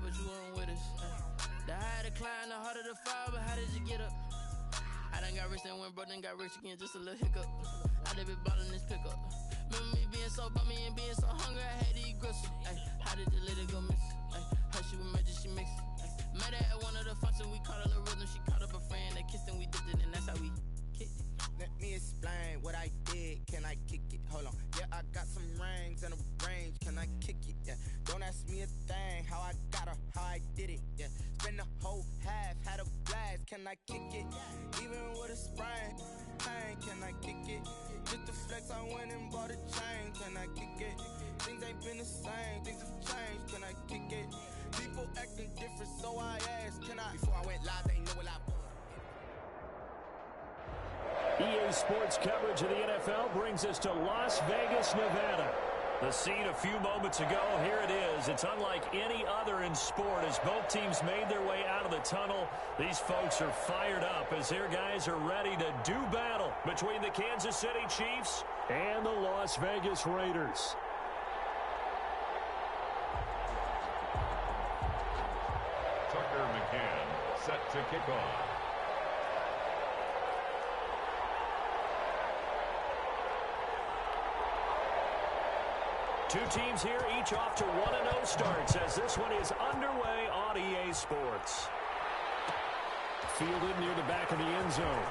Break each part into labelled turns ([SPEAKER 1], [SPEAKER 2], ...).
[SPEAKER 1] but you weren't with us. The higher the climb, the harder the fall, but how did you get up? I done got rich and went broke, then got rich again, just a little hiccup. I done been ballin' this pickup. Remember me being so bummy and being so hungry, I had to eat gristle. How did you let it go miss? How she was magic, she mixed. Met her at one of the functions, we caught a little rhythm. She caught up a friend, they kissed and we dipped it, and that's how we kicked it.
[SPEAKER 2] Let me explain what I did. Can I kick it? Hold on. Yeah, I got some rings and a range. Can I kick it? Yeah. Don't ask me a thing. How I got her, how I did it. Yeah. Spend the whole half, had a blast. Can I kick it? Even with a sprain. Pain, can I kick it? Just the flex, I went and bought a chain. Can I kick it? Things ain't been the same. Things have changed. Can I kick it? People acting different, so I asked. Can I? Before I went live, they knew what I was.
[SPEAKER 3] EA Sports coverage of the NFL brings us to Las Vegas, Nevada.
[SPEAKER 4] The scene a few moments ago, here it is. It's unlike any other in sport as both teams made their way out of the tunnel. These folks are fired up as their guys are ready to do battle between the Kansas City Chiefs
[SPEAKER 3] and the Las Vegas Raiders.
[SPEAKER 5] Tucker McCann set to kick off.
[SPEAKER 4] Two teams here, each off to 1-0 starts as this one is underway on EA Sports.
[SPEAKER 3] Fielded near the back of the end zone.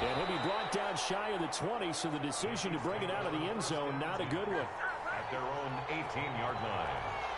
[SPEAKER 3] And he'll be brought down shy of the 20, so the decision to bring it out of the end zone, not a good one.
[SPEAKER 5] At their own 18-yard line.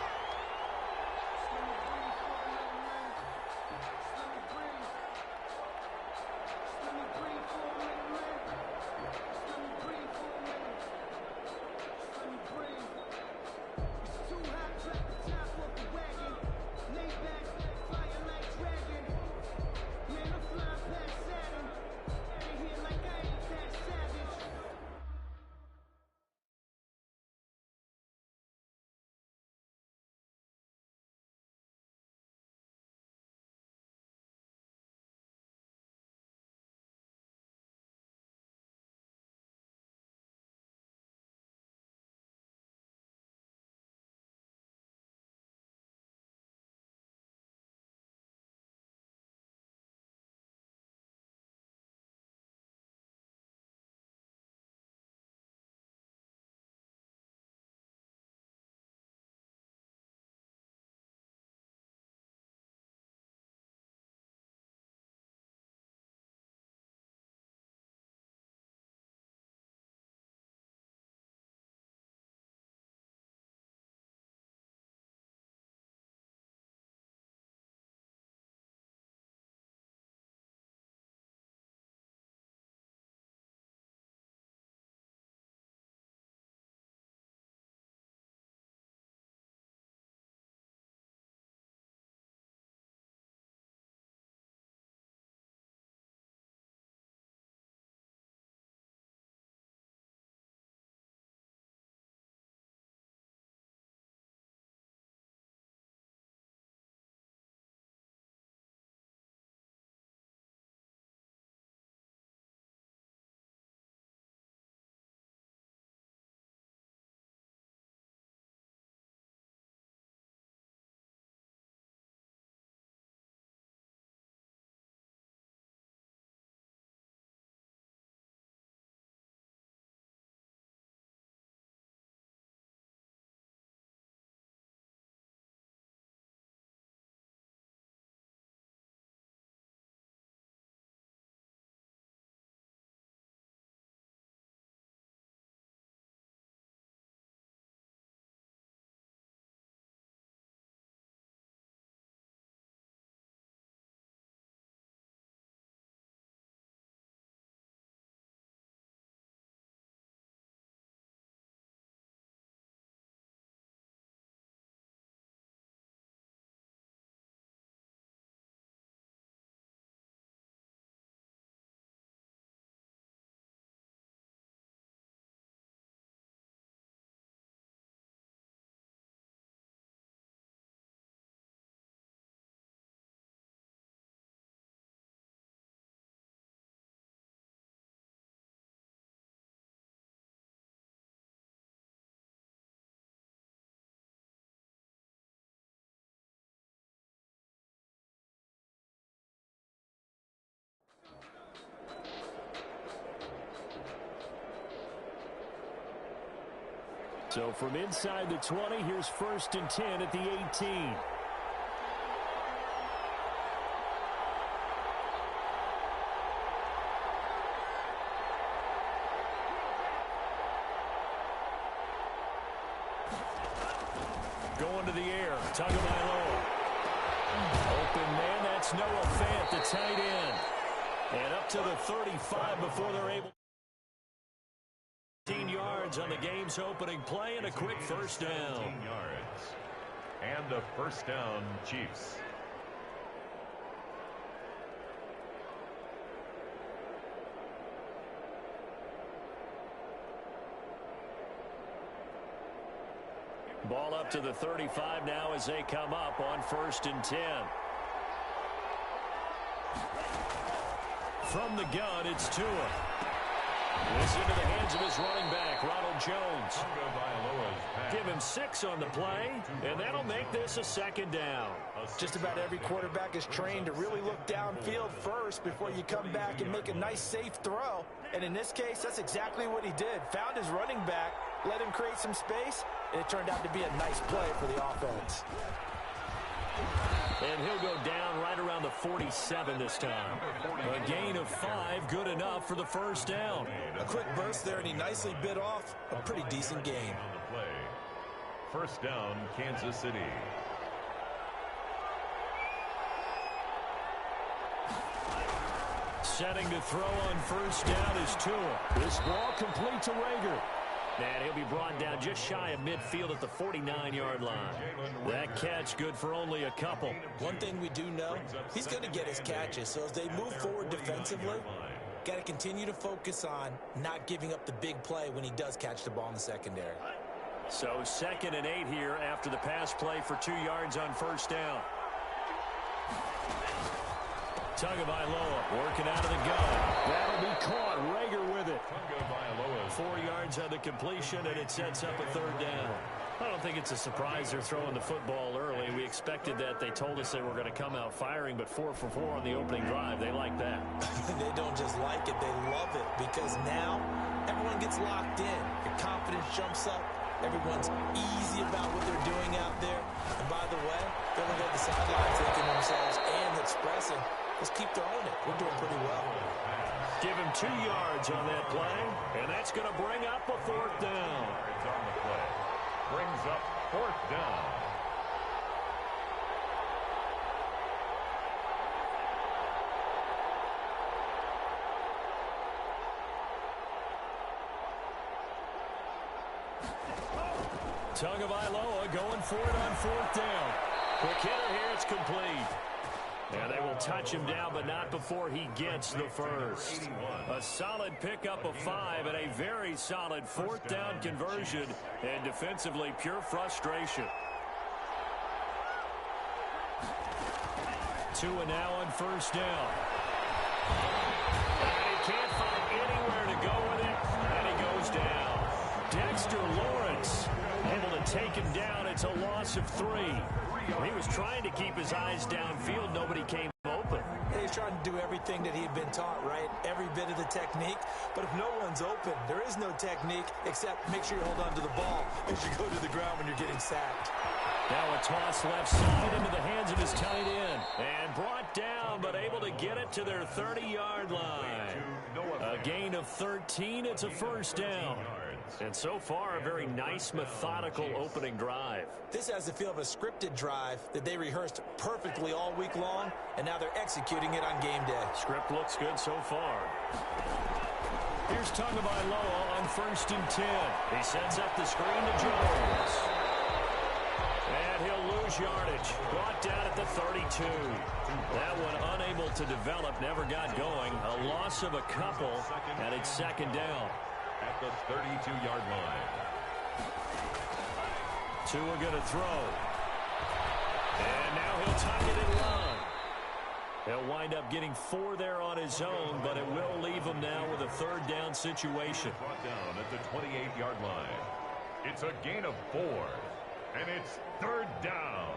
[SPEAKER 3] So from inside the 20, here's 1st and 10 at the 18. Going to the air. Tagovailoa. Open man. That's Noah Fant, the tight end. And up to the 35 before they're able. 15 yards on the game's opening play and a quick first down.
[SPEAKER 5] 15 yards. And a first down, Chiefs.
[SPEAKER 3] Ball up to the 35 now as they come up on 1st and 10. From the gun, it's Tua. It's into the hands of his running back, Ronald Jones. Give him 6 on the play, and that'll make this a 2nd down.
[SPEAKER 6] Just about every quarterback is trained to really look downfield first before you come back and make a nice, safe throw. And in this case, that's exactly what he did. Found his running back, let him create some space, and it turned out to be a nice play for the offense.
[SPEAKER 3] And he'll go down right around the 47 this time. A gain of 5, good enough for the first down.
[SPEAKER 6] A quick burst there, and he nicely bit off a pretty decent game.
[SPEAKER 5] On the play. First down, Kansas City.
[SPEAKER 3] Setting to throw on first down is Tua. This ball complete to Rager. And he'll be brought down just shy of midfield at the 49-yard line. That catch good for only a couple.
[SPEAKER 6] One thing we do know, he's going to get his catches. So as they move forward defensively, got to continue to focus on not giving up the big play when he does catch the ball in the secondary.
[SPEAKER 3] So 2nd and 8 here after the pass play for 2 yards on first down. Tagovailoa working out of the gun. That'll be caught. Rager with it. 4 yards on the completion, and it sets up a 3rd down. I don't think it's a surprise they're throwing the football early. We expected that. They told us they were going to come out firing, but 4 for 4 on the opening drive. They like that.
[SPEAKER 6] They don't just like it, they love it, because now everyone gets locked in. The confidence jumps up. Everyone's easy about what they're doing out there. And by the way, they're going to go to the sideline thinking themselves and expressing, let's keep throwing it. We're doing pretty well.
[SPEAKER 3] Give him 2 yards on that play, and that's going to bring up a 4th down.
[SPEAKER 5] Yards on the play. Brings up 4th down.
[SPEAKER 3] Tagovailoa going for it on 4th down. Quick hitter here, it's complete. And they will touch him down, but not before he gets the first. A solid pickup of 5 and a very solid 4th down conversion, and defensively pure frustration. Tua now on first down. And he can't find anywhere to go with it, and he goes down. Dexter Lawrence able to take him down. It's a loss of 3. He was trying to keep his eyes downfield. Nobody came open.
[SPEAKER 6] He's trying to do everything that he had been taught, right? Every bit of the technique. But if no one's open, there is no technique except make sure you hold on to the ball as you go to the ground when you're getting sacked.
[SPEAKER 3] Now a toss left side into the hands of his tight end. And brought down, but able to get it to their 30-yard line. A gain of 13. It's a first down. And so far, a very nice, methodical opening drive.
[SPEAKER 6] This has the feel of a scripted drive that they rehearsed perfectly all week long, and now they're executing it on game day.
[SPEAKER 3] Script looks good so far. Here's Tagovailoa on 1st and 10. He sends up the screen to Jones. And he'll lose yardage. Brought down at the 32. That one unable to develop, never got going. A loss of a couple, and it's 2nd down.
[SPEAKER 5] At the 32-yard line.
[SPEAKER 3] Tua going to throw. And now he'll tuck it and run. He'll wind up getting 4 there on his own, but it will leave him now with a 3rd down situation.
[SPEAKER 5] Brought down at the 28-yard line. It's a gain of 4, and it's 3rd down.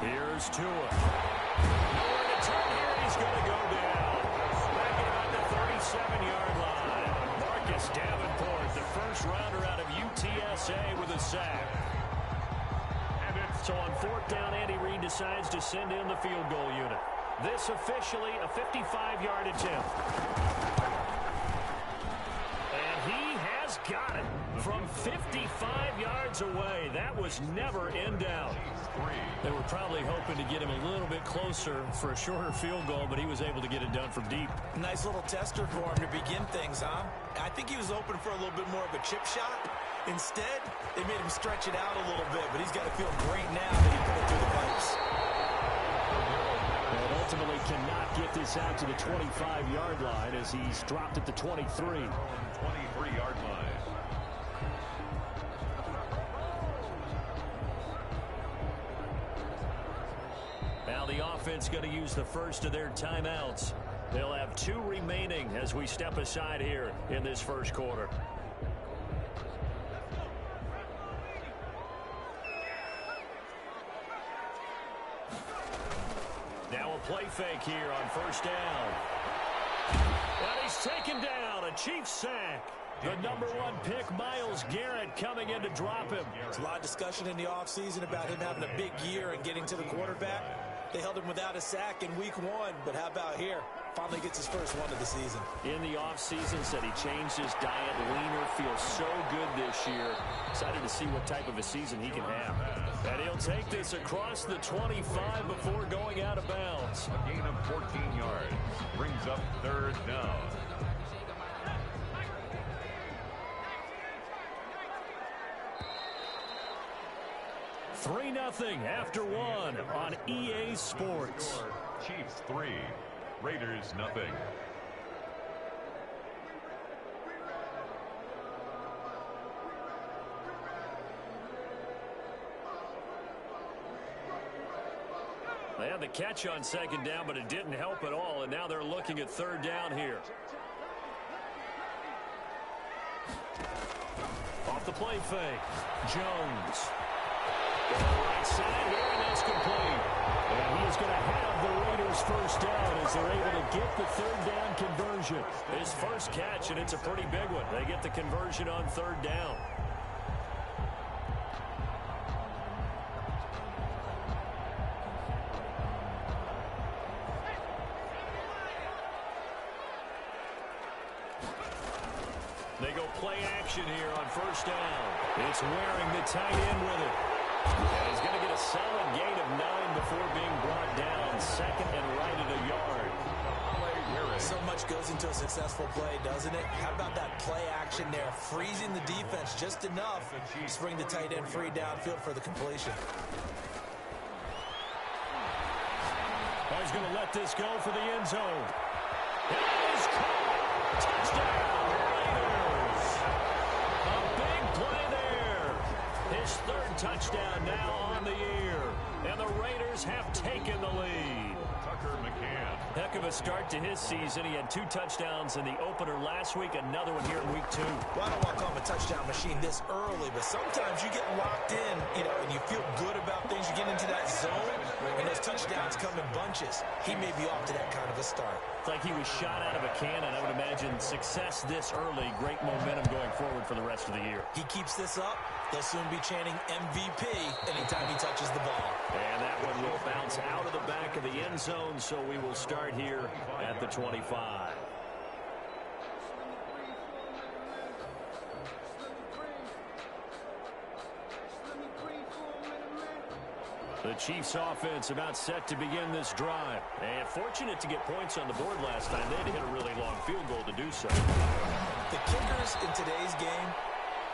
[SPEAKER 4] Here's Tua. Nowhere to turn here. He's going to go down. Back at about the 37-yard line. Marcus Davenport, the first rounder out of UTSA with a sack. So on fourth down, Andy Reid decides to send in the field goal unit. This officially a 55-yard attempt. And he has got it from 55 yards away. That was never in doubt. They were probably hoping to get him a little bit closer for a shorter field goal, but he was able to get it done from deep.
[SPEAKER 6] Nice little tester for him to begin things, huh? I think he was open for a little bit more of a chip shot. Instead, they made him stretch it out a little bit, but he's got to feel great now that he put it through the pipes.
[SPEAKER 4] And ultimately cannot get this out to the 25-yard line as he's dropped at the 23.
[SPEAKER 5] 23-yard line.
[SPEAKER 4] Now the offense going to use the first of their timeouts. They'll have 2 remaining as we step aside here in this first quarter. Now a play fake here on first down. And he's taken down. A Chiefs sack. The number 1 pick, Myles Garrett, coming in to drop him.
[SPEAKER 6] There's a lot of discussion in the offseason about him having a big year and getting to the quarterback. They held him without a sack in week 1, but how about here? Finally gets his first one of the season.
[SPEAKER 4] In the offseason, said he changed his diet, leaner, feels so good this year. Excited to see what type of a season he can have. And he'll take this across the 25 before going out of bounds.
[SPEAKER 5] A gain of 14 yards brings up third down.
[SPEAKER 4] Three 0 after one on EA Sports.
[SPEAKER 5] Chiefs 3, Raiders 0.
[SPEAKER 4] They had the catch on second down, but it didn't help at all, and now they're looking at third down here. Off the play fake, Jones. Right side here, and that's complete. And he is going to have the Raiders first down as they're able to get the third down conversion. His first catch, and it's a pretty big one. They get the conversion on third down. They go play action here on first down. It's Waring, the tight end, with it. And he's going to get a solid gain of 9 before being brought down. Second and right at a yard.
[SPEAKER 6] So much goes into a successful play, doesn't it? How about that play action there? Freezing the defense just enough to bring the tight end free downfield for the completion.
[SPEAKER 4] Oh, he's going to let this go for the end zone. It is caught. Touchdown. His third touchdown now on the year. And the Raiders have taken the lead.
[SPEAKER 5] Tucker McCann.
[SPEAKER 4] Heck of a start to his season. He had 2 touchdowns in the opener last week, another one here in week 2.
[SPEAKER 6] Well, I don't want to call him a touchdown machine this early, but sometimes you get locked in, and you feel good about things. You get into that zone, and those touchdowns come in bunches. He may be off to that kind of a start.
[SPEAKER 4] It's like he was shot out of a cannon. I would imagine success this early, great momentum going forward for the rest of the year.
[SPEAKER 6] He keeps this up, they'll soon be chanting MVP anytime he touches the ball.
[SPEAKER 4] And that one will bounce out of the back of the end zone, so we will start here at the 25. The Chiefs offense about set to begin this drive. And fortunate to get points on the board last time. They had to hit a really long field goal to do so.
[SPEAKER 6] The kickers in today's game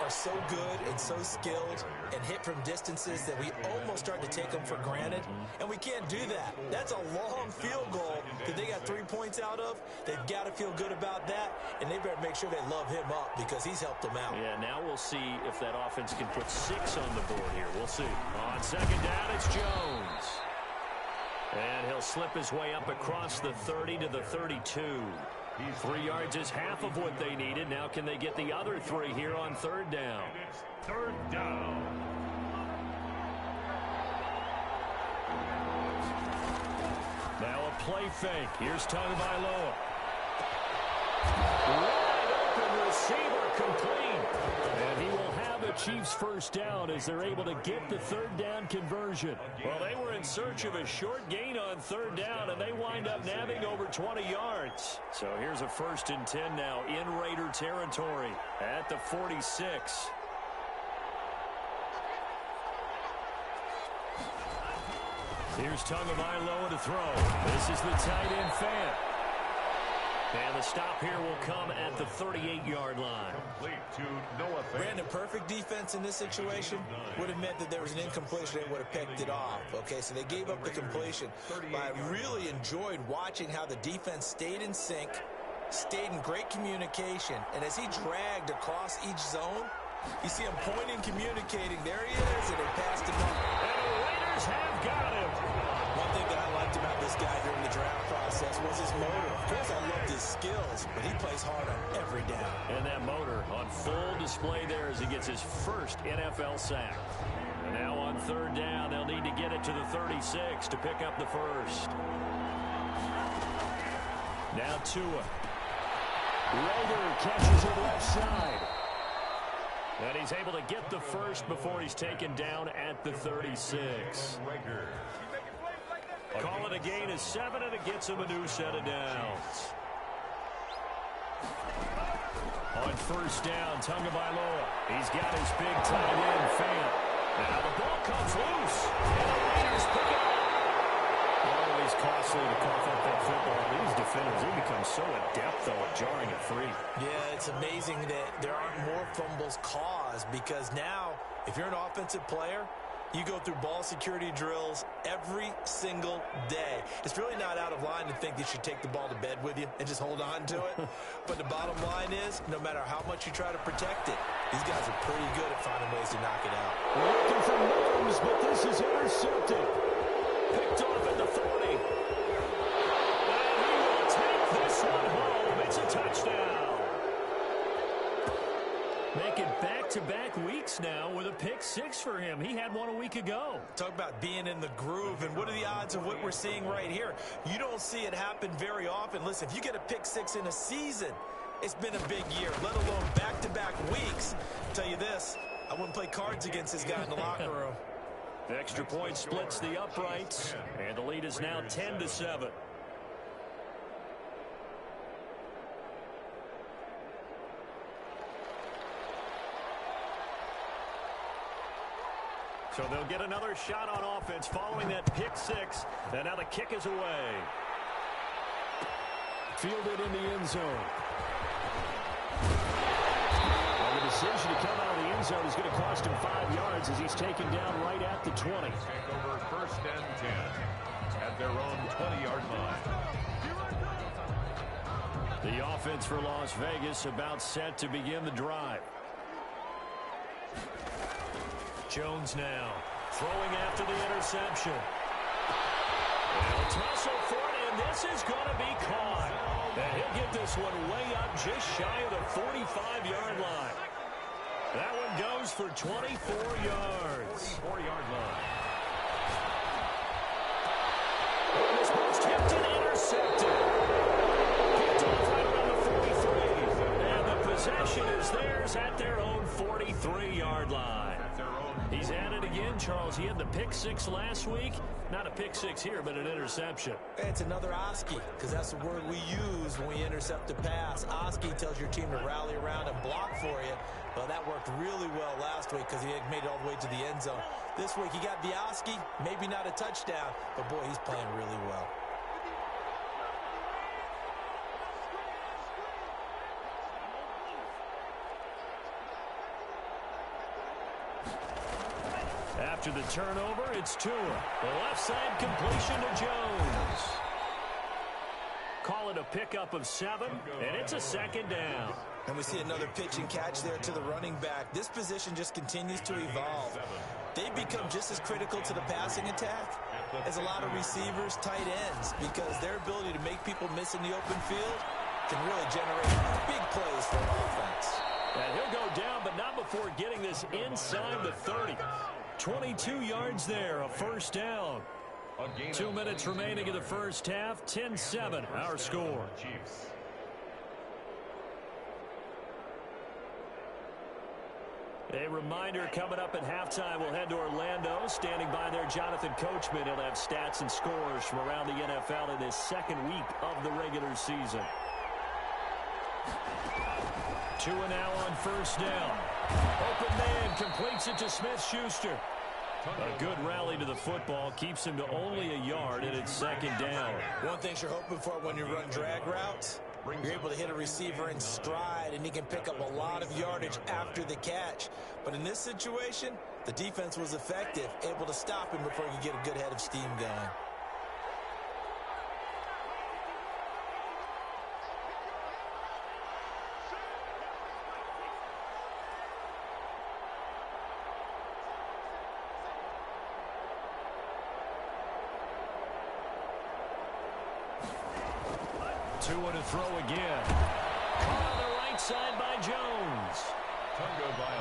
[SPEAKER 6] are so good and so skilled and hit from distances that we almost start to take them for granted, and we can't do that. That's a long field goal that they got 3 points out of. They've got to feel good about that, and they better make sure they love him up because he's helped them out.
[SPEAKER 4] Yeah, now we'll see if that offense can put 6 on the board here. We'll see. On second down, it's Jones. And he'll slip his way up across the 30 to the 32. 3 yards is half of what they needed. Now can they get the other 3 here on third down?
[SPEAKER 5] And it's third down.
[SPEAKER 4] play fake. Here's Tagovailoa. Wide open receiver complete. And he will have a Chiefs first down as they're able to get the third down conversion. Well, they were in search of a short gain on third down, and they wind up nabbing over 20 yards. So here's a 1st and 10 now in Raider territory at the 46. Here's Tagovailoa to throw. This is the tight end fan. And the stop here will come at the 38-yard line.
[SPEAKER 6] Brandon, perfect defense in this situation would have meant that there was an incompletion and would have picked it off. Okay, so they gave up the completion. But I really enjoyed watching how the defense stayed in sync, stayed in great communication. And as he dragged across each zone, you see him pointing, communicating. There he is, and they passed him up.
[SPEAKER 4] And the Raiders have got him.
[SPEAKER 6] One thing that I liked about this guy during the draft process was his motor. Of course, I loved his skills, but he plays hard on every down.
[SPEAKER 4] And that motor on full display there as he gets his first NFL sack. And now on third down, they'll need to get it to the 36 to pick up the first. Now Tua. Rader catches it left side. And he's able to get the first before he's taken down at the 36. Call it a gain of 7, and it gets him a new set of downs. On first down, Tagovailoa. He's got his big tight end fan. Now the ball comes loose, and the Raiders pick it up. Always costly to cough up that football. These defenders, they become so adept, though, at jarring it free.
[SPEAKER 6] Yeah, it's amazing that there aren't more fumbles caused because now, if you're an offensive player, you go through ball security drills every single day. It's really not out of line to think that you take the ball to bed with you and just hold on to it. But the bottom line is, no matter how much you try to protect it, these guys are pretty good at finding ways to knock it out.
[SPEAKER 4] Looking for moves, but this is intercepted. Picked off at the 40. And he will take this one home. It's a touchdown. Make it back-to-back weeks now with a pick 6 for him. He had one a week ago.
[SPEAKER 6] Talk about being in the groove, and what are the odds of what we're seeing right here? You don't see it happen very often. Listen, if you get a pick 6 in a season, it's been a big year, let alone back-to-back weeks. I'll tell you this, I wouldn't play cards against this guy in the locker room.
[SPEAKER 4] The extra point splits the uprights, and the lead is now 10-7. So they'll get another shot on offense following that pick 6. And now the kick is away. Fielded in the end zone. Well, the decision to come out of the end zone is going to cost him 5 yards as he's taken down right at the 20.
[SPEAKER 5] Take over 1st and 10 at their own 20-yard line.
[SPEAKER 4] The offense for Las Vegas about set to begin the drive. Jones now throwing after the interception. And a tussle for it, and this is going to be caught. And he'll get this one way up just shy of the 45-yard line. That one goes for 24 yards.
[SPEAKER 5] 44-yard line.
[SPEAKER 4] And this one's tipped and intercepted. Picked off right around the 43. And the possession is theirs at their own 43-yard line. He's at it again, Charles. He had the pick 6 last week. Not a pick 6 here, but an interception.
[SPEAKER 6] It's another Oski, because that's the word we use when we intercept a pass. Oski tells your team to rally around and block for you. Well, that worked really well last week because he had made it all the way to the end zone. This week he got the Oski, maybe not a touchdown, but boy, he's playing really well.
[SPEAKER 4] After the turnover, it's Tua. The left side completion to Jones. Call it a pickup of 7, and it's a 2nd down.
[SPEAKER 6] And we see another pitch and catch there to the running back. This position just continues to evolve. They become just as critical to the passing attack as a lot of receivers, tight ends, because their ability to make people miss in the open field can really generate big plays for an offense.
[SPEAKER 4] And he'll go down, but not before getting this inside the 30. 22 yards there, a 1st down.
[SPEAKER 5] A gain
[SPEAKER 4] 2
[SPEAKER 5] of
[SPEAKER 4] minutes remaining in the first half. 10-7, our score.
[SPEAKER 5] Chiefs.
[SPEAKER 4] A reminder coming up at halftime, we'll head to Orlando. Standing by there, Jonathan Coachman. He'll have stats and scores from around the NFL in his second week of the regular season. 2 and now on first down. Open man completes it to Smith-Schuster. A good rally to the football keeps him to only a yard, and it's second down.
[SPEAKER 6] One thing you're hoping for when you run drag routes, you're able to hit a receiver in stride, and he can pick up a lot of yardage after the catch. But in this situation, the defense was effective, able to stop him before he could get a good head of steam going.
[SPEAKER 4] Two and a throw again. Caught on the right side by Jones.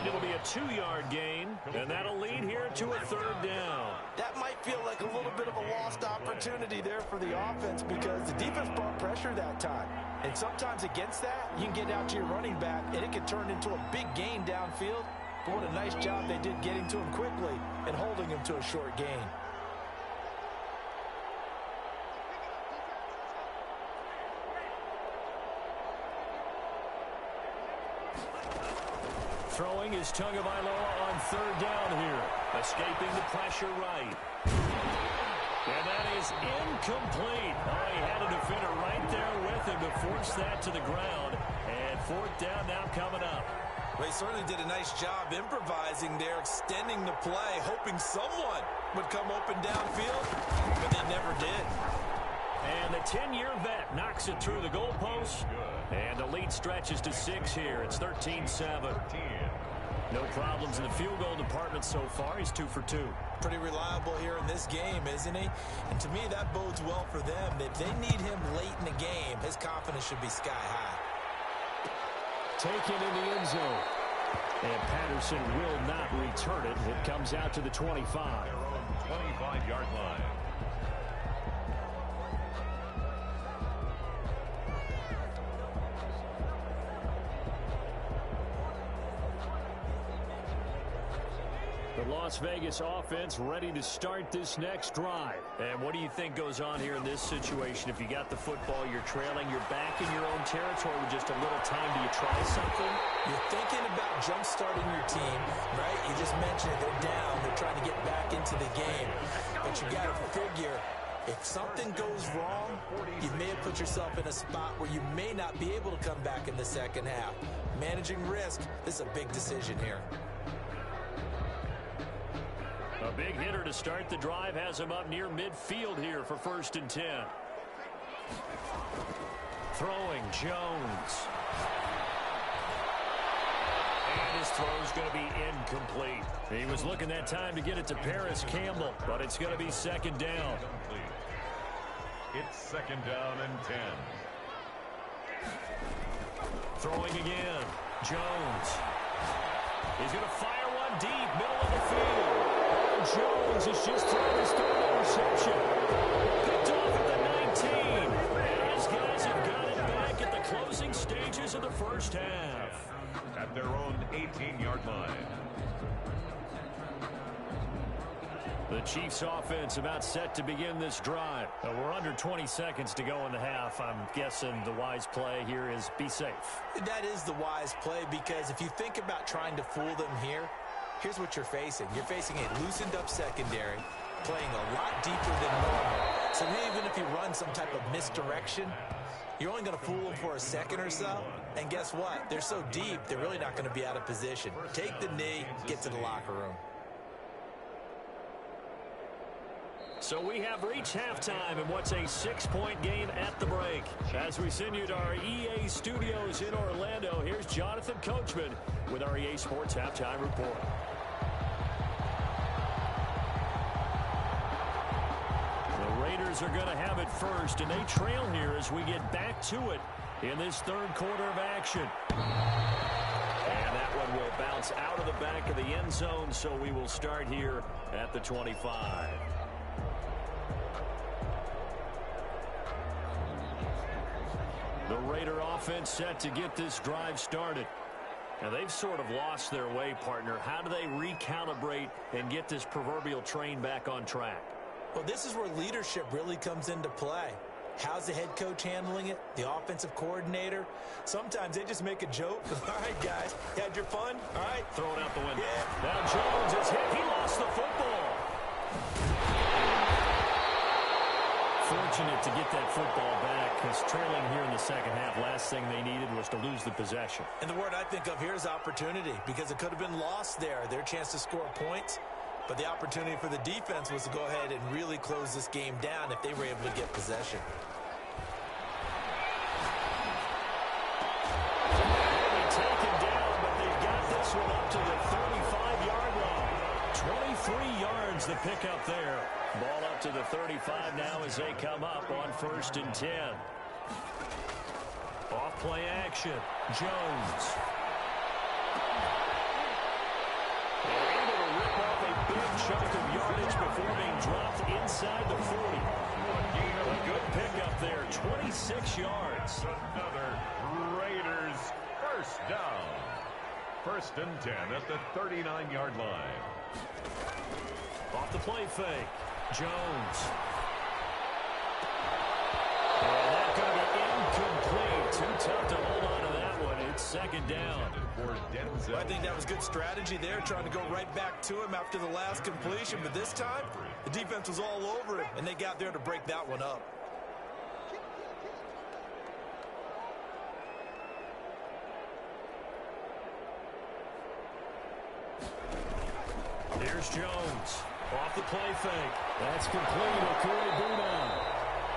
[SPEAKER 4] It'll be a 2-yard gain, and that'll lead here to a third down.
[SPEAKER 6] That might feel like a little bit of a lost opportunity there for the offense because the defense brought pressure that time. And sometimes against that, you can get out to your running back, and it can turn into a big gain downfield. But what a nice job they did getting to him quickly and holding him to a short gain.
[SPEAKER 4] Throwing is Tagovailoa on third down here. Escaping the pressure right. And that is incomplete. Oh, he had a defender right there with him to force that to the ground. And fourth down now coming up.
[SPEAKER 6] They certainly did a nice job improvising there, extending the play, hoping someone would come open downfield, but they never did.
[SPEAKER 4] And the 10-year vet knocks it through the goalpost. And the lead stretches to 6 here. It's 13-7. No problems in the field goal department so far. He's 2 for 2.
[SPEAKER 6] Pretty reliable here in this game, isn't he? And to me, that bodes well for them. If they need him late in the game, his confidence should be sky high.
[SPEAKER 4] Taken in the end zone. And Patterson will not return it. It comes out to the 25.
[SPEAKER 5] Their own 25-yard line.
[SPEAKER 4] The Las Vegas offense ready to start this next drive. And what do you think goes on here in this situation? If you got the football, you're trailing, you're back in your own territory with just a little time. Do you try something?
[SPEAKER 6] You're thinking about jump-starting your team, right? You just mentioned it. They're down. They're trying to get back into the game. But you got to figure, if something goes wrong, you may have put yourself in a spot where you may not be able to come back in the second half. Managing risk, this is a big decision here.
[SPEAKER 4] A big hitter to start the drive has him up near midfield here for 1st and 10. Throwing, Jones. And his throw's going to be incomplete. He was looking that time to get it to Paris Campbell, but it's going to be second down.
[SPEAKER 5] It's second down and 10.
[SPEAKER 4] Throwing again, Jones. He's going to fire one deep, middle of the field. Jones has just thrown his third interception. Picked off at the 19. These guys have got it back at the closing stages of the first half.
[SPEAKER 5] At their own 18-yard line.
[SPEAKER 4] The Chiefs offense about set to begin this drive. We're under 20 seconds to go in the half. I'm guessing the wise play here is be safe.
[SPEAKER 6] That is the wise play because if you think about trying to fool them here, here's what you're facing. You're facing a loosened-up secondary, playing a lot deeper than normal. So even if you run some type of misdirection, you're only going to fool them for a second or so. And guess what? They're so deep, they're really not going to be out of position. Take the knee, get to the locker room.
[SPEAKER 4] So we have reached halftime in what's a 6-point game at the break. As we send you to our EA studios in Orlando, here's Jonathan Coachman with our EA Sports Halftime Report. The Raiders are going to have it first, and they trail here as we get back to it in this third quarter of action. And that one will bounce out of the back of the end zone, so we will start here at the 25. The Raider offense set to get this drive started. Now, they've sort of lost their way, partner. How do they recalibrate and get this proverbial train back on track?
[SPEAKER 6] Well, this is where leadership really comes into play. How's the head coach handling it? The offensive coordinator? Sometimes they just make a joke. All right, guys, you had your fun? All right.
[SPEAKER 4] Throw it out the window.
[SPEAKER 6] Yeah.
[SPEAKER 4] Now Jones is hit. He lost the football. Fortunate to get that football back, because trailing here in the second half, last thing they needed was to lose the possession.
[SPEAKER 6] And the word I think of here is opportunity, because it could have been lost there, their chance to score points. But the opportunity for the defense was to go ahead and really close this game down if they were able to get possession.
[SPEAKER 4] They'll be taken down, but they've got this one up to the 35-yard line. 23 yards the pickup there. Ball up to the 35 now as they come up on 1st and 10. Off play action. Jones. They're able to rip off a big chunk of yardage before being dropped inside the 40. A good pickup there, 26 yards.
[SPEAKER 5] Another Raiders first down. 1st and 10 at the 39-yard line.
[SPEAKER 4] Off the play fake. Jones. And that's going to be incomplete. Too tough to hold on to that one. It's 2nd down.
[SPEAKER 6] Well, I think that was good strategy there, trying to go right back to him after the last completion. But this time, the defense was all over him, and they got there to break that one up.
[SPEAKER 4] Here's Jones. Off the play fake. That's complete.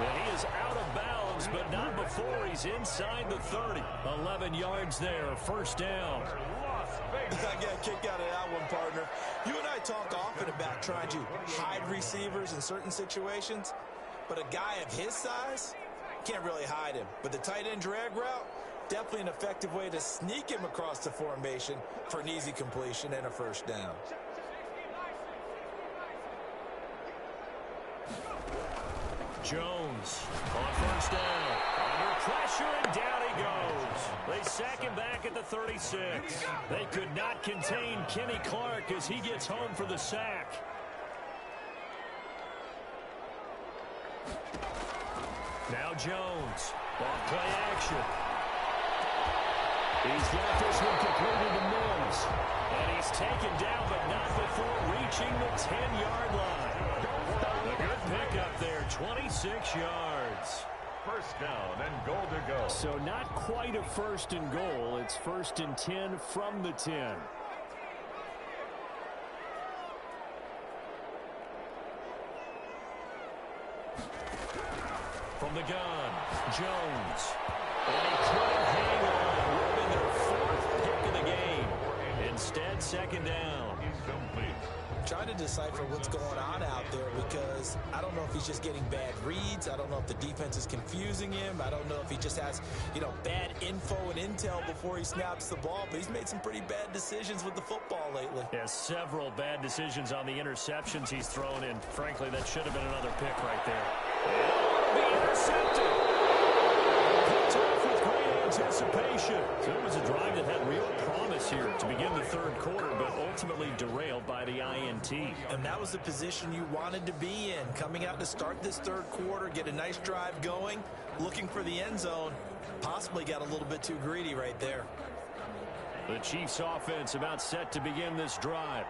[SPEAKER 4] And he is out of bounds, but not before he's inside the 30. 11 yards there. 1st down.
[SPEAKER 6] I got a kick out of that one, partner. You and I talk often about trying to hide receivers in certain situations, but a guy of his size can't really hide him. But the tight end drag route, definitely an effective way to sneak him across the formation for an easy completion and a 1st down.
[SPEAKER 4] Jones on 1st down. Under pressure, and down he goes. They sack him back at the 36. They could not contain Kenny Clark as he gets home for the sack. Now Jones. Off play action. He's got this one completed to Mims. And he's taken down, but not before reaching the 10-yard line. A good pickup there, 26 yards.
[SPEAKER 5] 1st down and goal to go.
[SPEAKER 4] So not quite a 1st and goal. It's 1st and 10 from the 10. From the gun, Jones. And he couldn't hang on. Would have been their 4th pick of the game. Instead, 2nd down.
[SPEAKER 5] He's complete.
[SPEAKER 6] Trying to decipher what's going on out there, because I don't know if he's just getting bad reads. I don't know if the defense is confusing him. I don't know if he just has, bad info and intel before he snaps the ball. But he's made some pretty bad decisions with the football lately.
[SPEAKER 4] Yeah, several bad decisions on the interceptions he's thrown in. Frankly, that should have been another pick right there. It'll be intercepted. Picked off with great anticipation. So it was a drive that had real promise here to begin the 3rd quarter, but ultimately derailed by the INT.
[SPEAKER 6] And that was the position you wanted to be in, coming out to start this 3rd quarter, get a nice drive going, looking for the end zone. Possibly got a little bit too greedy right there.
[SPEAKER 4] The Chiefs offense about set to begin this drive.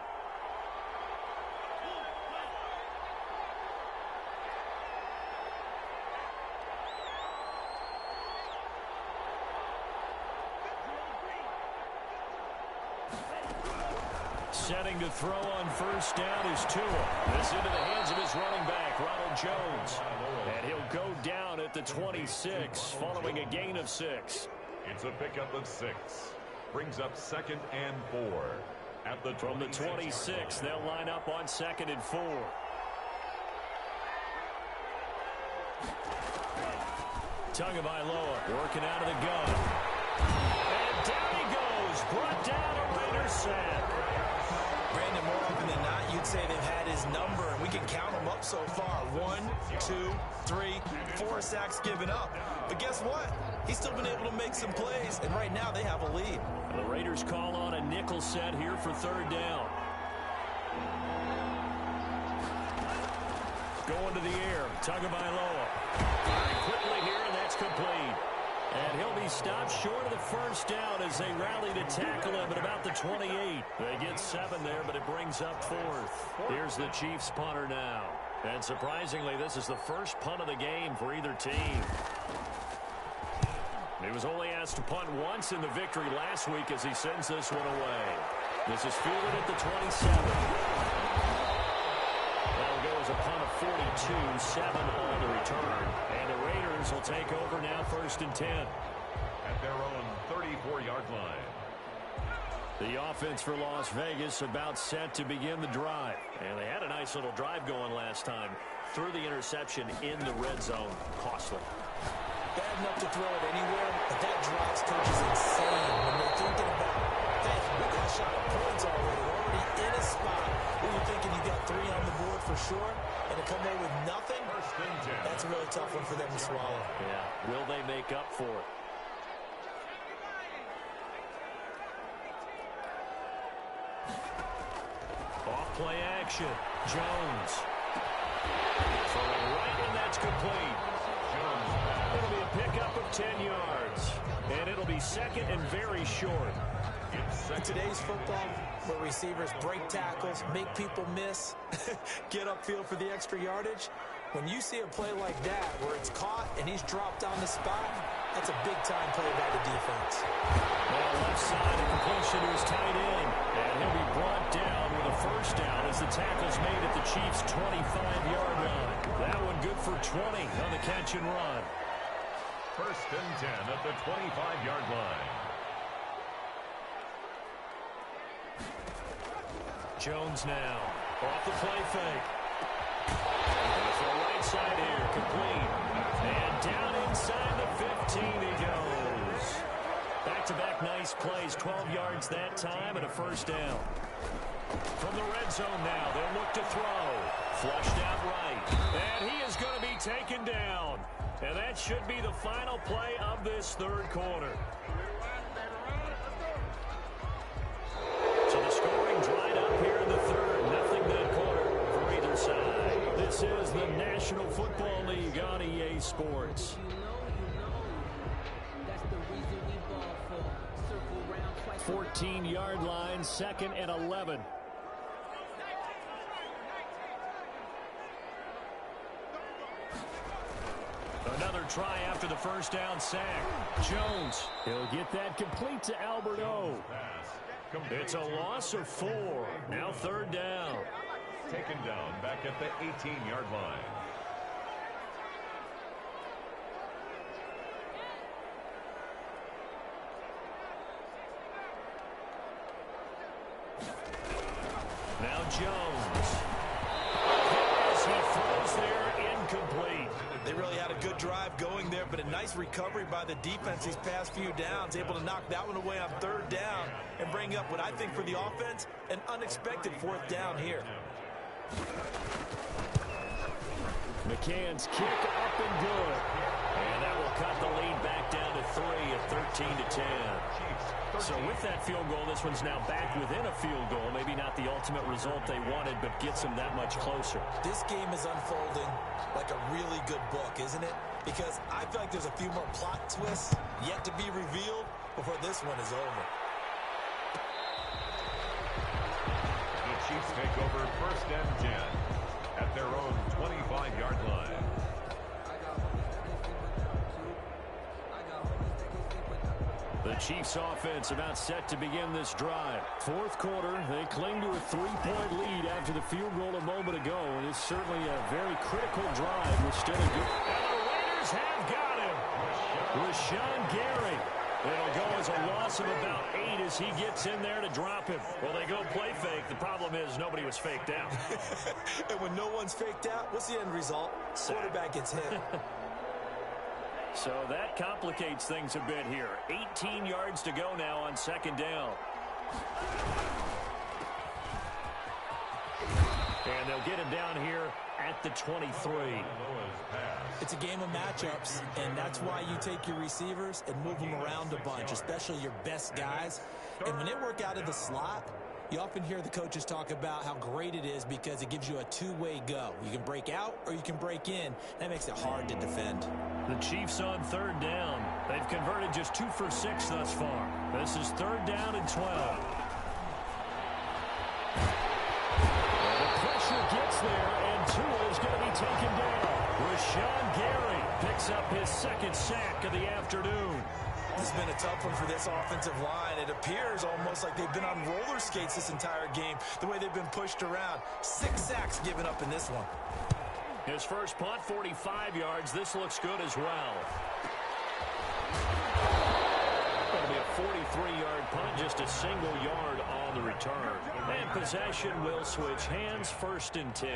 [SPEAKER 4] Setting to throw on 1st down is Tua. This into the hands of his running back, Ronald Jones. And he'll go down at the 26, following a gain of 6.
[SPEAKER 5] It's a pickup of 6. Brings up 2nd and 4. At the
[SPEAKER 4] From the 26, they'll line up on 2nd and 4. Tagovailoa working out of the gun. And down he goes. Brought down a Raiders sack.
[SPEAKER 6] Brandon, more often than not, you'd say they've had his number, and we can count them up so far. 1, 2, 3, 4 sacks given up. But guess what? He's still been able to make some plays, and right now they have a lead.
[SPEAKER 4] The Raiders call on a nickel set here for third down. Going to the air, Tagovailoa. Quickly here, and that's complete. And he'll be stopped short of the first down as they rally to tackle him at about the 28. They get 7 there, but it brings up 4th. Here's the Chiefs punter now. And surprisingly, this is the first punt of the game for either team. He was only asked to punt once in the victory last week as he sends this one away. This is fielded at the 27. That'll go as a punt of 42, 7 on the return. And the Raiders will take over now, 1st and 10.
[SPEAKER 5] At their own 34-yard line.
[SPEAKER 4] The offense for Las Vegas about set to begin the drive. And they had a nice little drive going last time. Threw the interception in the red zone. Costly.
[SPEAKER 6] Bad enough to throw it anywhere, but that drives coaches insane when they're thinking about, hey, we got a shot at points already. We're already in a spot where you're thinking you got 3 on the board for sure, and to come there with nothing, that's a really tough one for them to swallow.
[SPEAKER 4] Yeah, will they make up for it? Off play action. Jones. Throwing right, and that's complete. It'll be a pickup of 10 yards. And it'll be 2nd and very short.
[SPEAKER 6] In today's football, where receivers break tackles, make people miss, get upfield for the extra yardage, when you see a play like that where it's caught and he's dropped on the spot, that's a big-time play by the defense.
[SPEAKER 4] Well, left side, a completion to his tight end. And he'll be brought down with a first down as the tackle's made at the Chiefs' 25-yard line. That one good for 20 on the catch and run.
[SPEAKER 5] 1st and 10 at the 25-yard line.
[SPEAKER 4] Jones now. Off the play fake. Off the right side here. Complete. And down inside the 15 he goes. Back-to-back nice plays. 12 yards that time and a first down. From the red zone now. They'll look to throw. Flushed out right. And he is going to be taken down. And that should be the final play of this third quarter. So the scoring dried up here in the third. Nothing that quarter for either side. This is the National Football League on EA Sports. 14-yard line, 2nd and 11. Another try after the first down sack. Jones, he'll get that complete to Albert O. It's a loss of 4. Now 3rd down.
[SPEAKER 5] Taken down back at the 18-yard line.
[SPEAKER 4] Now Jones. He throws there, incomplete.
[SPEAKER 6] They really had a good drive going there, but a nice recovery by the defense these past few downs, able to knock that one away on 3rd down and bring up what I think for the offense, an unexpected 4th down here.
[SPEAKER 4] McCann's kick up and good. And that will cut the lead back down to 3 at 13-10. So with that field goal, this one's now back within a field goal. Maybe not the ultimate result they wanted, but gets them that much closer.
[SPEAKER 6] This game is unfolding like a really good book, isn't it? Because I feel like there's a few more plot twists yet to be revealed before this one is over.
[SPEAKER 5] The Chiefs take over 1st and 10 at their own 25-yard line.
[SPEAKER 4] The Chiefs offense about set to begin this drive. 4th quarter, they cling to a 3-point lead after the field goal a moment ago, and it's certainly a very critical drive with still a good...
[SPEAKER 3] And the Raiders have got him.
[SPEAKER 4] Rashawn Gary. It'll go as a loss of about 8 as he gets in there to drop him.
[SPEAKER 3] Well, they go play fake. The problem is nobody was faked out.
[SPEAKER 6] And when no one's faked out, what's the end result? Quarterback gets hit.
[SPEAKER 4] So that complicates things a bit here. 18 yards to go now on 2nd down. And they'll get him down here at the 23.
[SPEAKER 6] It's a game of matchups, and that's why you take your receivers and move them around a bunch, especially your best guys. And when they work out of the slot, you often hear the coaches talk about how great it is because it gives you a two-way go. You can break out or you can break in. That makes it hard to defend.
[SPEAKER 4] The Chiefs on third down. They've converted just 2 for 6 thus far. This is third down and 12. And the pressure gets there, and Tua is going to be taken down. Rashawn Gary picks up his second sack of the afternoon.
[SPEAKER 6] This has been a tough one for this offensive line. It appears almost like they've been on roller skates this entire game, the way they've been pushed around. 6 sacks given up in this one.
[SPEAKER 4] His first punt, 45 yards. This looks good as well. Going to be a 43-yard punt, just a single yard on the return. And possession will switch hands, 1st and 10.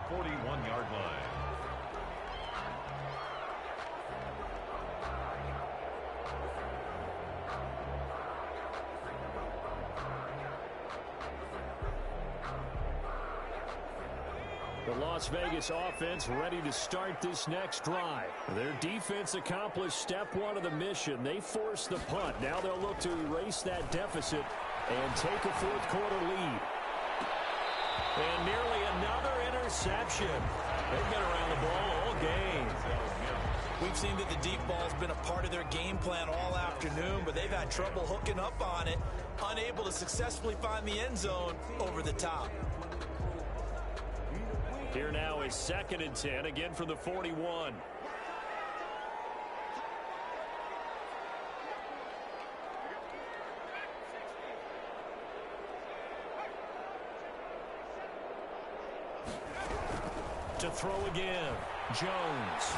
[SPEAKER 5] 41-yard line.
[SPEAKER 4] The Las Vegas offense ready to start this next drive. Their defense accomplished step 1 of the mission. They forced the punt. Now they'll look to erase that deficit and take a 4th quarter lead. And nearly another interception. They've been around the ball all game.
[SPEAKER 6] We've seen that the deep ball's been a part of their game plan all afternoon, but they've had trouble hooking up on it, unable to successfully find the end zone over the top.
[SPEAKER 4] Here now is 2nd and 10, again from the 41. To throw again, Jones.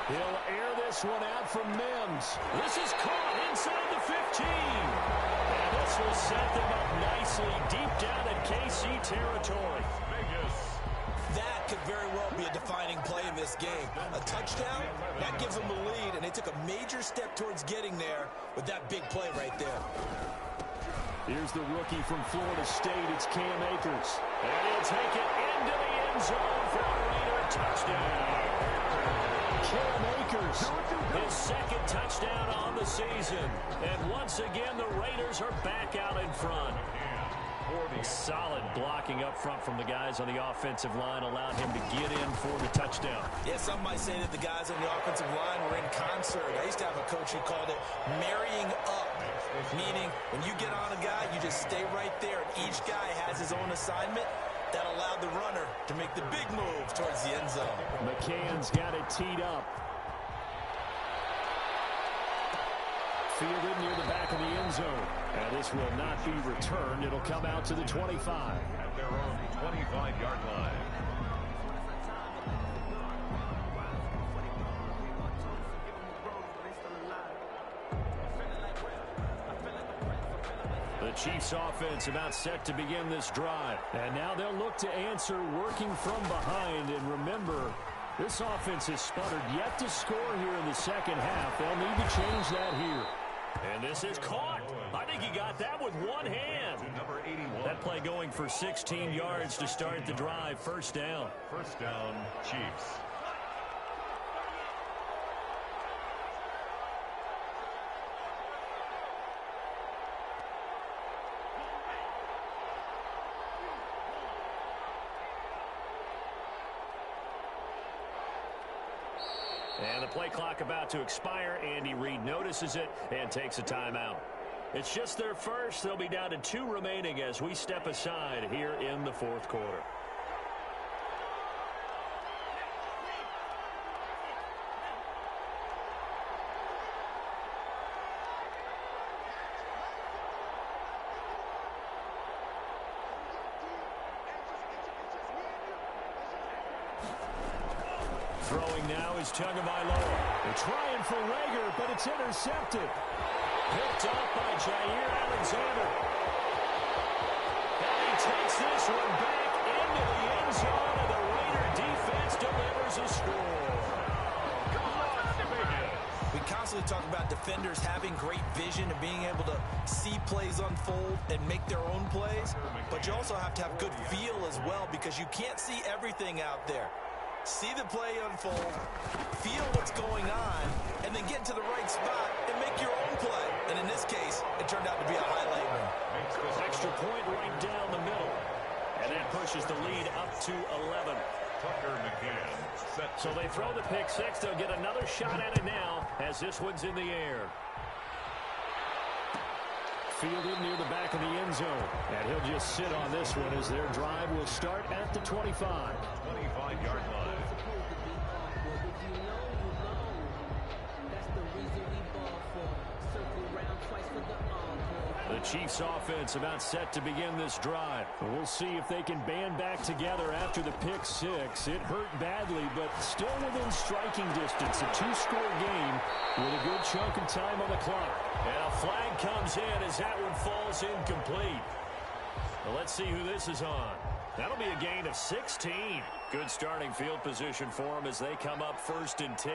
[SPEAKER 4] He'll air this one out from Mims. This is caught inside the 15. And this will set them up nicely deep down in KC territory.
[SPEAKER 6] That could very well be a defining play in this game. A touchdown, that gives them the lead, and they took a major step towards getting there with that big play right there.
[SPEAKER 4] Here's the rookie from Florida State. It's Cam Akers. And he'll take it into the end zone for a Raider touchdown. Cam Akers, his 2nd touchdown on the season. And once again, the Raiders are back out in front. Solid blocking up front from the guys on the offensive line allowed him to get in for the touchdown.
[SPEAKER 6] Yeah, some might say that the guys on the offensive line were in concert. I used to have a coach who called it marrying up, meaning when you get on a guy, you just stay right there, and each guy has his own assignment. That allowed the runner to make the big move towards the end zone.
[SPEAKER 4] McCann's got it teed up. Fielded near the back of the end zone. And this will not be returned. It'll come out to the 25.
[SPEAKER 5] At their own 25-yard line.
[SPEAKER 4] The Chiefs offense about set to begin this drive. And now they'll look to answer working from behind. And remember, this offense has sputtered yet to score here in the second half. They'll need to change that here. And this is caught. I think he got that with one hand.
[SPEAKER 5] Number 81.
[SPEAKER 4] That play going for 16 yards to start the drive. 1st down.
[SPEAKER 5] 1st down, Chiefs.
[SPEAKER 4] And the play clock about to expire. Andy Reid notices it and takes a timeout. It's just their first. They'll be down to 2 remaining as we step aside here in the 4th quarter. Throwing now is Tagovailoa. They're trying for Rager, but it's intercepted. Picked up by Jair Alexander. And he takes this one back into the end zone, and the Raider defense delivers a score.
[SPEAKER 6] We constantly constantly talk about defenders having great vision and being able to see plays unfold and make their own plays, but you also have to have good feel as well because you can't see everything out there. See the play unfold, feel what's going on, and then get to the right spot and make your own play. And in this case, it turned out to be a highlight one.
[SPEAKER 4] Extra point right down the middle. And that pushes the lead up to 11. So they throw the pick six. They'll get another shot at it now as this one's in the air. Fielded near the back of the end zone. And he'll just sit on this one as their drive will start at the 25.
[SPEAKER 5] 25-yard line.
[SPEAKER 4] The Chiefs offense about set to begin this drive. We'll see if they can band back together after the pick six. It hurt badly, but still within striking distance. A two-score game with a good chunk of time on the clock. And a flag comes in as that one falls incomplete. Well, let's see who this is on. That'll be a gain of 16. Good starting field position for them as they come up 1st and 10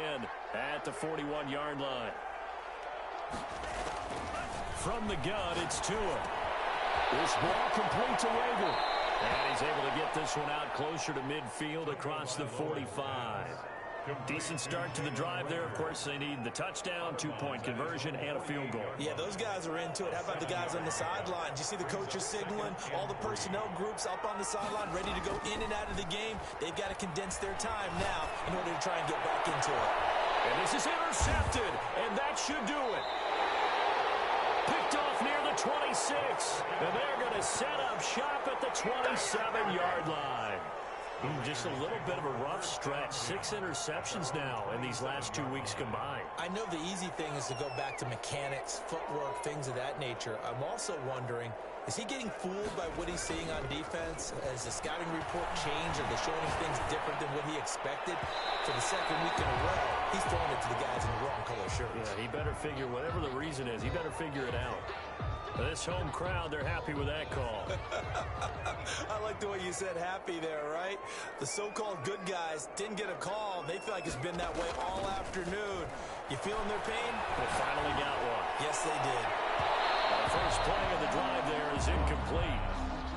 [SPEAKER 4] at the 41-yard line. From the gun, it's Tua. This ball complete to Rager. And he's able to get this one out closer to midfield across the 45. Decent start to the drive there. Of course, they need the touchdown, two-point conversion, and a field goal.
[SPEAKER 6] Yeah, those guys are into it. How about the guys on the sideline? Do you see the coaches signaling? All the personnel groups up on the sideline ready to go in and out of the game. They've got to condense their time now in order to try and get back into it.
[SPEAKER 4] And this is intercepted, and that should do it. Picked off near the 26, and they're going to set up shop at the 27-yard line. Just a little bit of a rough stretch. 6 interceptions now in these last 2 weeks combined.
[SPEAKER 6] I know the easy thing is to go back to mechanics, footwork, things of that nature. I'm also wondering, is he getting fooled by what he's seeing on defense? Has the scouting report changed? Are they showing him things different than what he expected? For the second week in a row, he's throwing it to the guys in the wrong color shirts.
[SPEAKER 4] Yeah, he better figure, whatever the reason is, he better figure it out. This home crowd, they're happy with that call.
[SPEAKER 6] I like the way you said happy there, right? The so-called good guys didn't get a call. They feel like it's been that way all afternoon. You feeling their pain?
[SPEAKER 4] They finally got one.
[SPEAKER 6] Yes, they did.
[SPEAKER 4] The first play of the drive there is incomplete.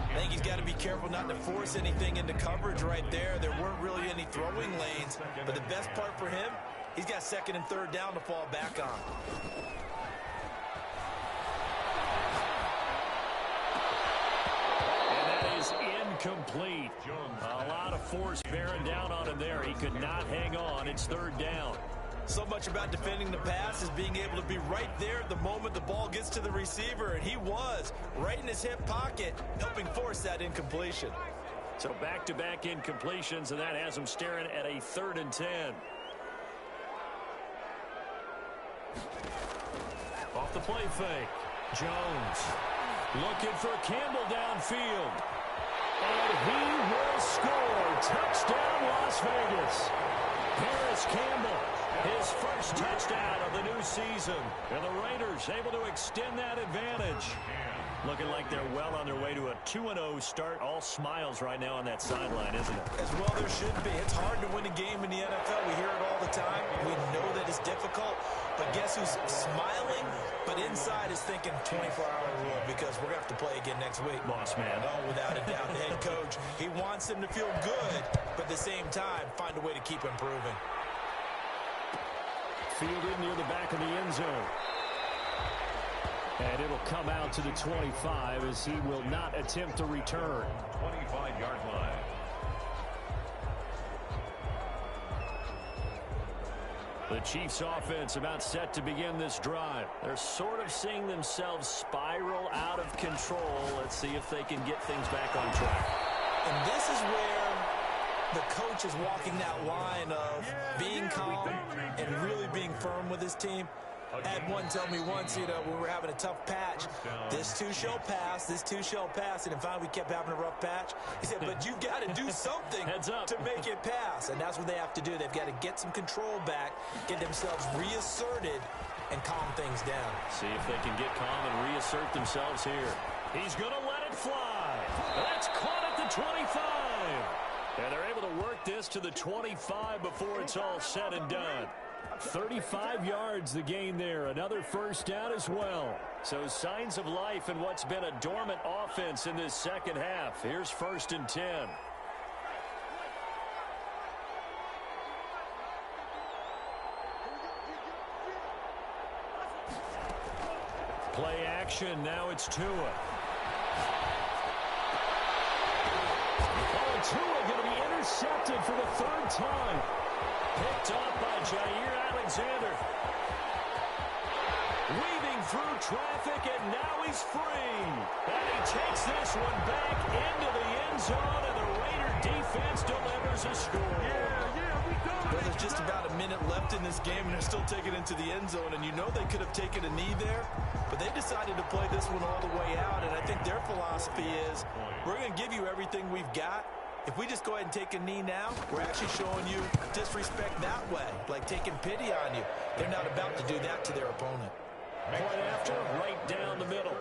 [SPEAKER 6] I think he's got to be careful not to force anything into coverage right there. There weren't really any throwing lanes. But the best part for him, he's got 2nd and 3rd down to fall back on.
[SPEAKER 4] Complete. A lot of force bearing down on him there. He could not hang on. It's 3rd down.
[SPEAKER 6] So much about defending the pass is being able to be right there at the moment the ball gets to the receiver, and he was right in his hip pocket, helping force that incompletion.
[SPEAKER 4] So back-to-back incompletions, and that has him staring at a 3rd and 10. Off the play fake. Jones looking for Campbell downfield. And he will score. Touchdown, Las Vegas. Paris Campbell, his first touchdown of the new season. And the Raiders able to extend that advantage. Looking like they're well on their way to a 2-0 start. All smiles right now on that sideline, isn't it?
[SPEAKER 6] As well there should be. It's hard to win a game in the NFL. We hear it all the time. We know that it's difficult. But guess who's smiling? But inside is thinking 24-hour rule because we're going to have to play again next week.
[SPEAKER 4] Boss man.
[SPEAKER 6] Oh, without a doubt. The head coach, he wants them to feel good, but at the same time, find a way to keep improving.
[SPEAKER 4] Fielded near the back of the end zone. And it'll come out to the 25 as he will not attempt to return.
[SPEAKER 5] 25-yard line.
[SPEAKER 4] The Chiefs offense about set to begin this drive. They're sort of seeing themselves spiral out of control. Let's see if they can get things back on track.
[SPEAKER 6] And this is where the coach is walking that line of being calm and really being firm with his team. I had one tell me once, when we were having a tough patch, this too shall pass, this too shall pass. And in fact, we kept having a rough patch. He said, but you've got to do something to make it pass. And that's what they have to do. They've got to get some control back, get themselves reasserted, and calm things down.
[SPEAKER 4] See if they can get calm and reassert themselves here. He's going to let it fly. That's caught at the 25. And they're able to work this to the 25 before it's all said and done. 35 yards the gain there. Another first down as well. So signs of life in what's been a dormant offense in this second half. Here's 1st and 10. Play action. Now it's Tua. Oh, Tua going to be intercepted for the 3rd time. Picked off by Jair Alexander. Weaving through traffic, and now he's free. And he takes this one back into the end zone, and the Raider defense delivers a score.
[SPEAKER 6] Well, there's just about a minute left in this game, and they're still taking it into the end zone. And you know they could have taken a knee there, but they decided to play this one all the way out. And I think their philosophy is, we're going to give you everything we've got. If we just go ahead and take a knee now, we're actually showing you disrespect that way, like taking pity on you. They're not about to do that to their opponent.
[SPEAKER 4] Point after, right down the middle.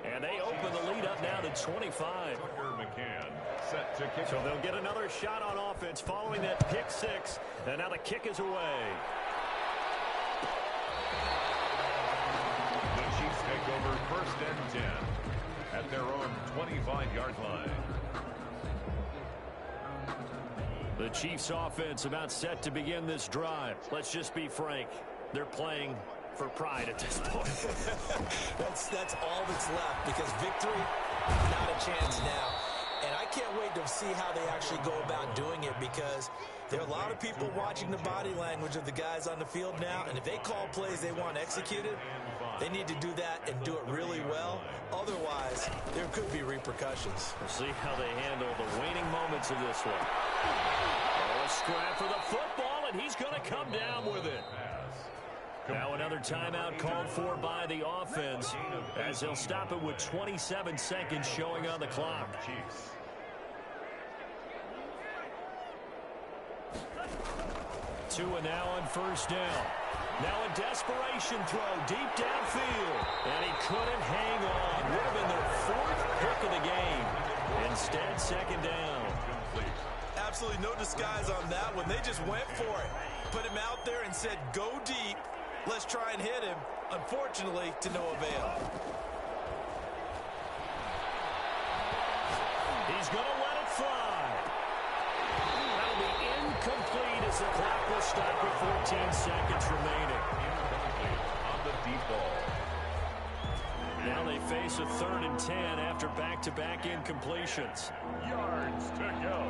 [SPEAKER 4] And they open the lead up now to 25.
[SPEAKER 5] Set to kick.
[SPEAKER 4] So they'll get another shot on offense following that pick 6. And now the kick is away.
[SPEAKER 5] The Chiefs take over 1st and 10 at their own 25-yard line.
[SPEAKER 4] The Chiefs offense about set to begin this drive. Let's just be frank. They're playing for pride at this point.
[SPEAKER 6] That's all that's left, because victory, not a chance now. And I can't wait to see how they actually go about doing it, because there are a lot of people watching the body language of the guys on the field now, and if they call plays they want executed, they need to do that and do it really well. Otherwise, there could be repercussions.
[SPEAKER 4] We'll see how they handle the waning moments of this one. Oh, a scrap for the football, and he's going to come down with it. Now another timeout called for by the offense, as they'll stop it with 27 seconds showing on the clock. Tua now on 1st down. Now a desperation throw deep downfield. And he couldn't hang on. Would have been their 4th pick of the game. Instead, 2nd down.
[SPEAKER 6] Absolutely no disguise on that one. They just went for it. Put him out there and said, go deep. Let's try and hit him. Unfortunately, to no avail.
[SPEAKER 4] He's going to let it fly. That'll be incomplete as the clock will stop with 14 seconds remaining.
[SPEAKER 5] On the deep ball.
[SPEAKER 4] Now they face a 3rd and 10 after back-to-back incompletions.
[SPEAKER 5] Yards to go.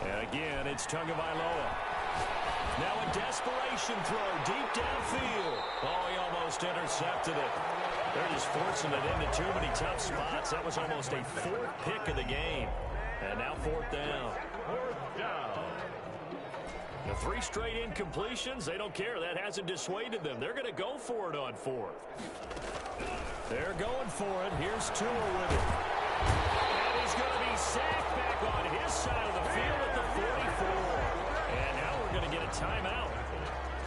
[SPEAKER 4] And again, it's Tagovailoa. Now a desperation throw deep downfield. Oh, he almost intercepted it. They're just forcing it into too many tough spots. That was almost a 4th pick of the game. And now 4th down.
[SPEAKER 5] 4th down.
[SPEAKER 4] The 3 straight incompletions, they don't care. That hasn't dissuaded them. They're going to go for it on 4th. They're going for it. Here's Tua with it. And he's going to be sacked back on his side of the field at the 44. And now we're going to get a timeout.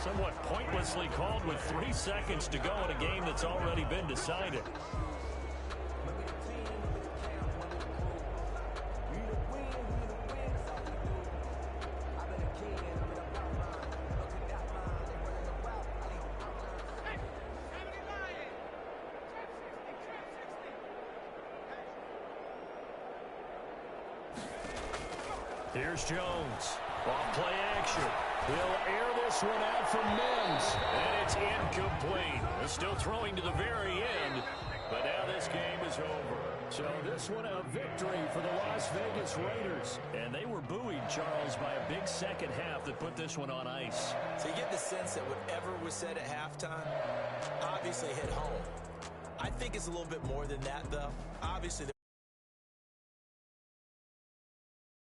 [SPEAKER 4] Somewhat pointlessly called with 3 seconds to go in a game that's already been decided. Here's Jones. Off play action. He'll air this one out from Mims. And it's incomplete. They're still throwing to the very end. But now this game is over. So this one a victory for the Las Vegas Raiders. And they were buoyed, Charles, by a big second half that put this one on ice.
[SPEAKER 6] So you get the sense that whatever was said at halftime obviously hit home. I think it's a little bit more than that, though. Obviously,